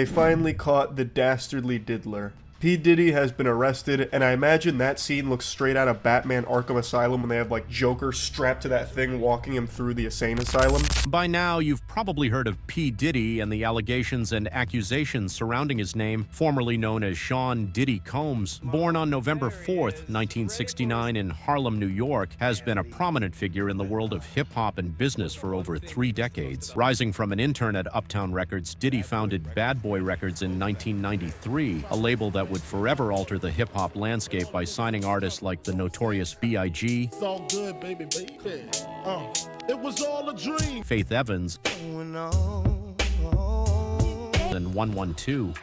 They finally caught the dastardly diddler. P. Diddy has been arrested, and I imagine that scene looks straight out of Batman Arkham Asylum when they have like Joker strapped to that thing walking him through the insane asylum. By now, you've probably heard of P. Diddy and the allegations and accusations surrounding his name, formerly known as Sean Diddy Combs. Born on November 4th, 1969 in Harlem, New York, has been a prominent figure in the world of hip-hop and business for over 3 decades. Rising from an intern at Uptown Records, Diddy founded Bad Boy Records in 1993, a label that would forever alter the hip-hop landscape by signing artists like the Notorious B.I.G., It's all good, baby. It was all a dream. Faith Evans, and 112.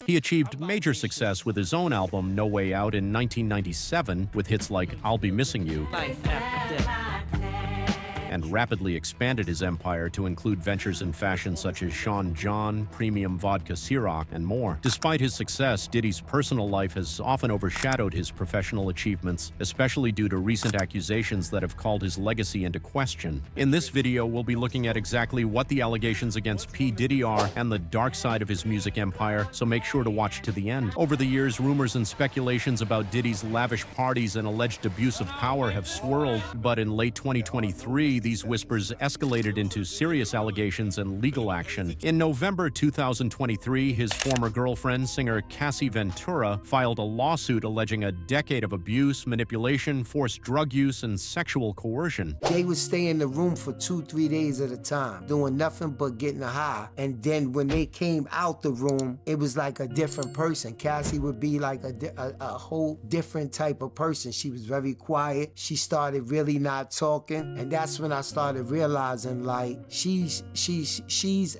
He achieved major success with his own album No Way Out in 1997 with hits like I'll Be Missing You, and rapidly expanded his empire to include ventures in fashion such as Sean John, Premium Vodka Ciroc, and more. Despite his success, Diddy's personal life has often overshadowed his professional achievements, especially due to recent accusations that have called his legacy into question. In this video, we'll be looking at exactly what the allegations against P. Diddy are and the dark side of his music empire, so make sure to watch to the end. Over the years, rumors and speculations about Diddy's lavish parties and alleged abuse of power have swirled, but in late 2023, these whispers escalated into serious allegations and legal action. In November 2023, his former girlfriend, singer Cassie Ventura, filed a lawsuit alleging a decade of abuse, manipulation, forced drug use, and sexual coercion. They would stay in the room for 2-3 days at a time, doing nothing but getting high. And then when they came out the room, it was like a different person. Cassie would be like a whole different type of person. She was very quiet. She started really not talking. And that's when I started realizing like she's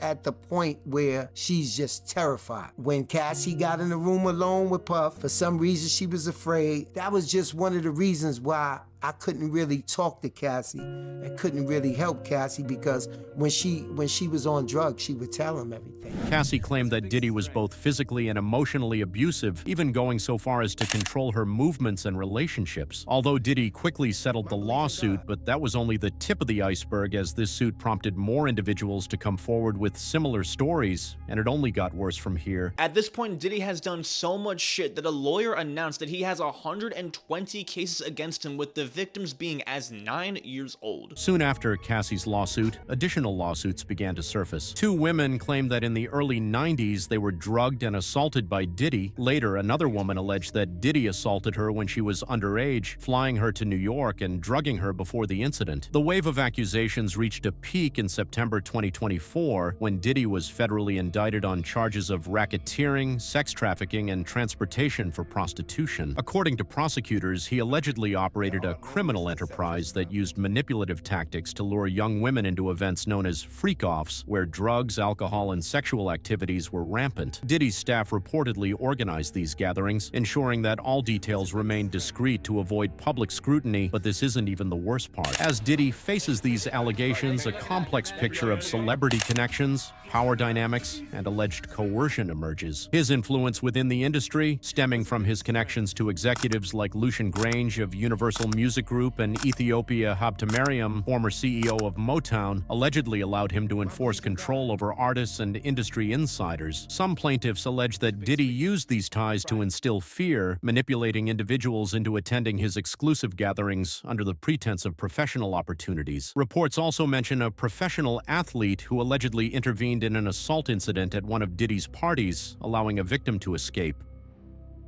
at the point where she's just terrified. When Cassie got in the room alone with Puff, for some reason she was afraid. That was just one of the reasons why I couldn't really talk to Cassie and couldn't really help Cassie, because when she was on drugs, she would tell him everything. Cassie claimed that Diddy was both physically and emotionally abusive, even going so far as to control her movements and relationships. Although Diddy quickly settled the lawsuit, but that was only the tip of the iceberg, as this suit prompted more individuals to come forward with similar stories, and it only got worse from here. At this point, Diddy has done so much shit that a lawyer announced that he has 120 cases against him, with the victims being as 9 years old. Soon after Cassie's lawsuit, additional lawsuits began to surface. 2 women claimed that in the early 90s they were drugged and assaulted by Diddy. Later, another woman alleged that Diddy assaulted her when she was underage, flying her to New York and drugging her before the incident. The wave of accusations reached a peak in September 2024 when Diddy was federally indicted on charges of racketeering, sex trafficking, and transportation for prostitution. According to prosecutors, he allegedly operated a criminal enterprise that used manipulative tactics to lure young women into events known as freak-offs, where drugs, alcohol, and sexual activities were rampant. Diddy's staff reportedly organized these gatherings, ensuring that all details remained discreet to avoid public scrutiny, but this isn't even the worst part. As Diddy faces these allegations, a complex picture of celebrity connections, power dynamics, and alleged coercion emerges. His influence within the industry, stemming from his connections to executives like Lucian Grange of Universal Music Group and Ethiopia Habtemariam, former CEO of Motown, allegedly allowed him to enforce control over artists and industry insiders. Some plaintiffs allege that Diddy used these ties to instill fear, manipulating individuals into attending his exclusive gatherings under the pretense of professional opportunities. Reports also mention a professional athlete who allegedly intervened in an assault incident at one of Diddy's parties, allowing a victim to escape.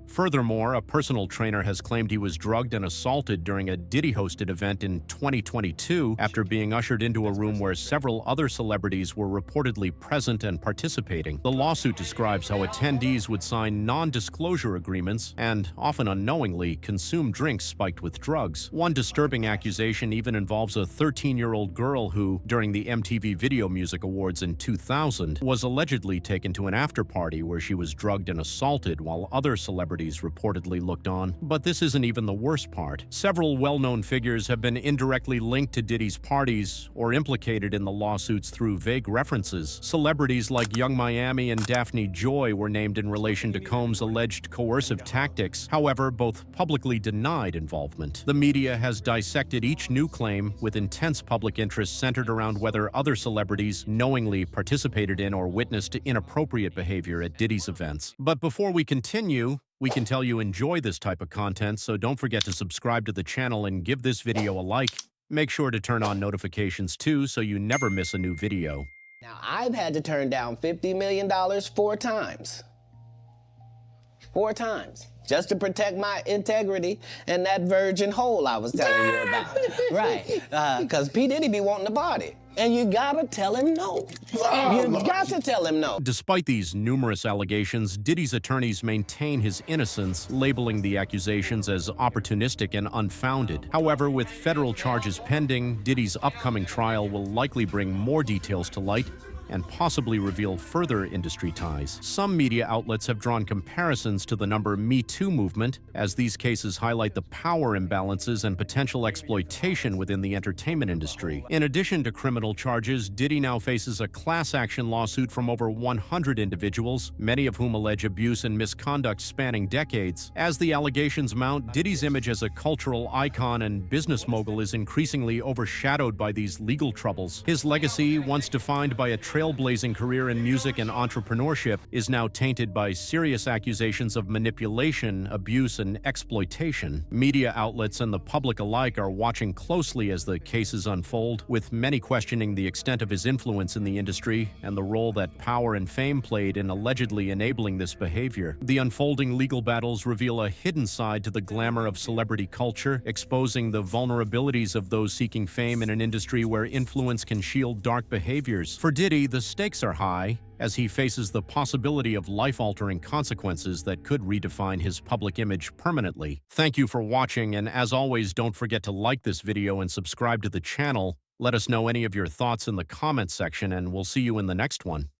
Furthermore, a personal trainer has claimed he was drugged and assaulted during a Diddy-hosted event in 2022 after being ushered into a room where several other celebrities were reportedly present and participating. The lawsuit describes how attendees would sign non-disclosure agreements and, often unknowingly, consume drinks spiked with drugs. One disturbing accusation even involves a 13-year-old girl who, during the MTV Video Music Awards in 2000, was allegedly taken to an after-party where she was drugged and assaulted while other celebrities celebrities reportedly looked on. But this isn't even the worst part. Several well-known figures have been indirectly linked to Diddy's parties or implicated in the lawsuits through vague references. Celebrities like Young Miami and Daphne Joy were named in relation to Combs' alleged coercive tactics. However, both publicly denied involvement. The media has dissected each new claim with intense public interest centered around whether other celebrities knowingly participated in or witnessed inappropriate behavior at Diddy's events. But before we continue, we can tell you enjoy this type of content, so don't forget to subscribe to the channel and give this video a like. Make sure to turn on notifications too, so you never miss a new video. Now, I've had to turn down $50 million 4 times. 4 times. Just to protect my integrity and that virgin hole I was telling you about. Right. Because P. Diddy be wanting to party. And you gotta tell him no. You got to tell him no. Despite these numerous allegations, Diddy's attorneys maintain his innocence, labeling the accusations as opportunistic and unfounded. However, with federal charges pending, Diddy's upcoming trial will likely bring more details to light and possibly reveal further industry ties. Some media outlets have drawn comparisons to the Me Too movement, as these cases highlight the power imbalances and potential exploitation within the entertainment industry. In addition to criminal charges, Diddy now faces a class action lawsuit from over 100 individuals, many of whom allege abuse and misconduct spanning decades. As the allegations mount, Diddy's image as a cultural icon and business mogul is increasingly overshadowed by these legal troubles. His legacy, once defined by a trailblazing career in music and entrepreneurship, is now tainted by serious accusations of manipulation, abuse, and exploitation. Media outlets and the public alike are watching closely as the cases unfold, with many questioning the extent of his influence in the industry and the role that power and fame played in allegedly enabling this behavior. The unfolding legal battles reveal a hidden side to the glamour of celebrity culture, exposing the vulnerabilities of those seeking fame in an industry where influence can shield dark behaviors. For Diddy, the stakes are high, as he faces the possibility of life-altering consequences that could redefine his public image permanently. Thank you for watching, and as always, don't forget to like this video and subscribe to the channel. Let us know any of your thoughts in the comments section, and we'll see you in the next one.